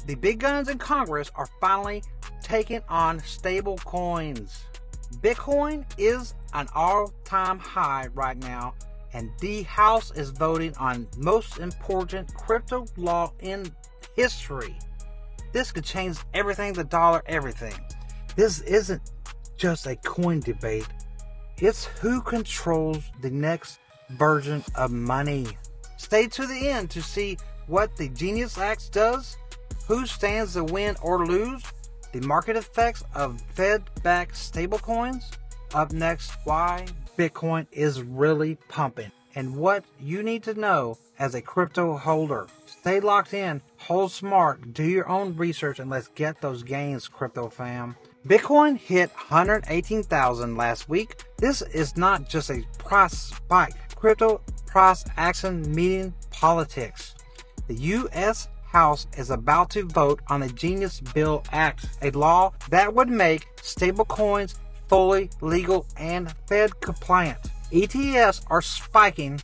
The big guns in Congress are finally taking on stable coins. Bitcoin is an all-time high right now, and the House is voting on most important crypto law in history. This could change everything, the dollar, everything. This isn't just a coin debate. It's who controls the next version of money. Stay to the end to see what the Genius Act does, who stands to win or lose, the market effects of Fed-backed stablecoins. Up next, why Bitcoin is really pumping, and what you need to know as a crypto holder. Stay locked in, hold smart, do your own research, and let's get those gains, crypto fam. Bitcoin hit 118,000 last week. This is not just a price spike. Crypto price action meeting politics. The U.S. House is about to vote on the Genius Bill Act, a law that would make stablecoins fully legal and Fed compliant. ETFs are spiking.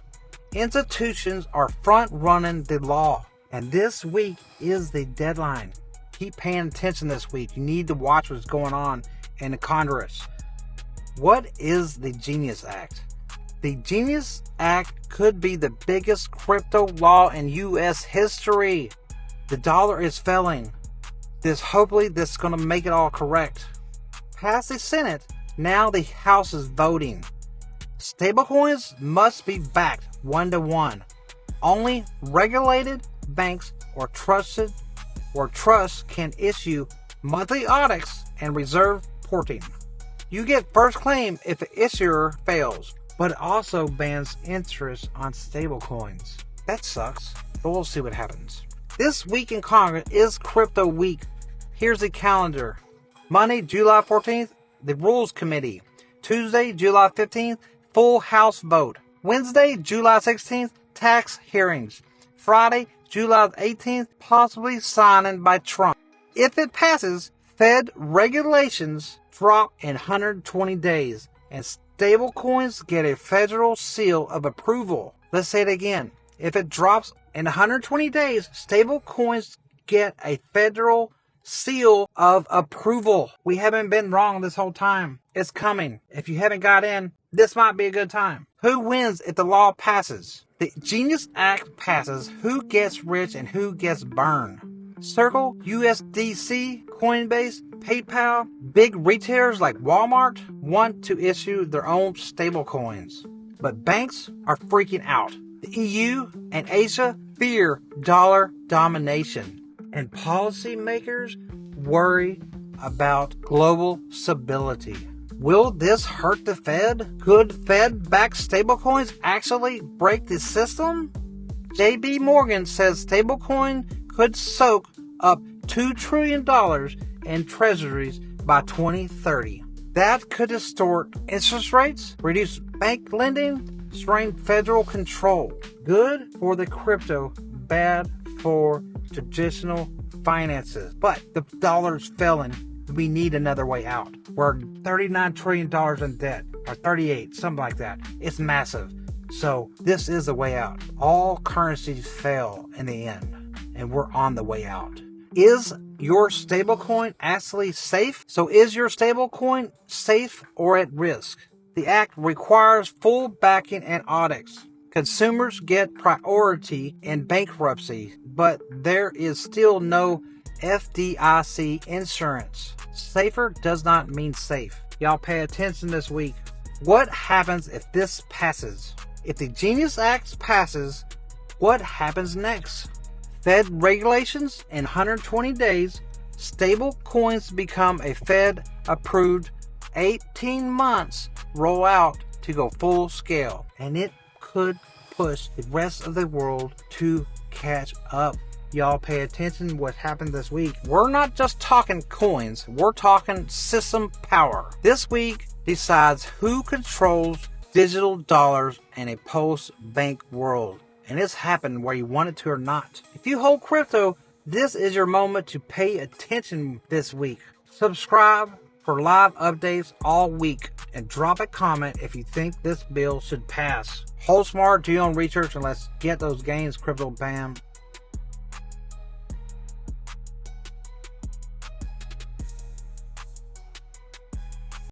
Institutions are front-running the law. And this week is the deadline. Keep paying attention this week. You need to watch what's going on in the Congress. What is the Genius Act? The Genius Act could be the biggest crypto law in U.S. history. The dollar is failing. Hopefully this is going to make it all correct. Past the Senate, now the House is voting. Stablecoins must be backed 1-to-1. Only regulated banks or trusts can issue monthly audits and reserve porting. You get first claim if the issuer fails, but it also bans interest on stablecoins. That sucks, but we'll see what happens. This week in Congress is Crypto Week. Here's the calendar. Monday, July 14th, the Rules Committee. Tuesday, July 15th, full House vote. Wednesday, July 16th, tax hearings. Friday, July 18th, possibly signing by Trump. If it passes, Fed regulations drop in 120 days, and stablecoins get a federal seal of approval. Let's say it again. If it drops in 120 days, stablecoins get a federal seal of approval. We haven't been wrong this whole time. It's coming. If you haven't got in, this might be a good time. Who wins if the law passes? The Genius Act passes. Who gets rich and who gets burned? Circle, USDC, Coinbase, PayPal, big retailers like Walmart want to issue their own stablecoins. But banks are freaking out. The EU and Asia fear dollar domination. And policymakers worry about global stability. Will this hurt the Fed? Could Fed-backed stablecoins actually break the system? J.B. Morgan says stablecoin could soak up $2 trillion in treasuries by 2030. That could distort interest rates, reduce bank lending, strain federal control. Good for the crypto, bad for traditional finances. But the dollar's failing. We need another way out. We're $39 trillion in debt, or 38, something like that. It's massive. So this is the way out. All currencies fail in the end, and we're on the way out. Is your stablecoin actually safe? So is your stablecoin safe or at risk? The act requires full backing and audits. Consumers get priority in bankruptcy, but there is still no FDIC insurance. Safer does not mean safe. Y'all pay attention this week. What happens if this passes? If the Genius Act passes, what happens next? Fed regulations in 120 days, stable coins become a Fed approved 18 months rollout to go full scale, and it could push the rest of the world to catch up. Y'all pay attention to what happened this week. We're not just talking coins, we're talking system power. This week decides who controls digital dollars in a post-bank world. And it's happened whether you want it to or not. If you hold crypto, this is your moment to pay attention this week. Subscribe for live updates all week and drop a comment if you think this bill should pass. Hold smart, do your own research, and let's get those gains, crypto bam.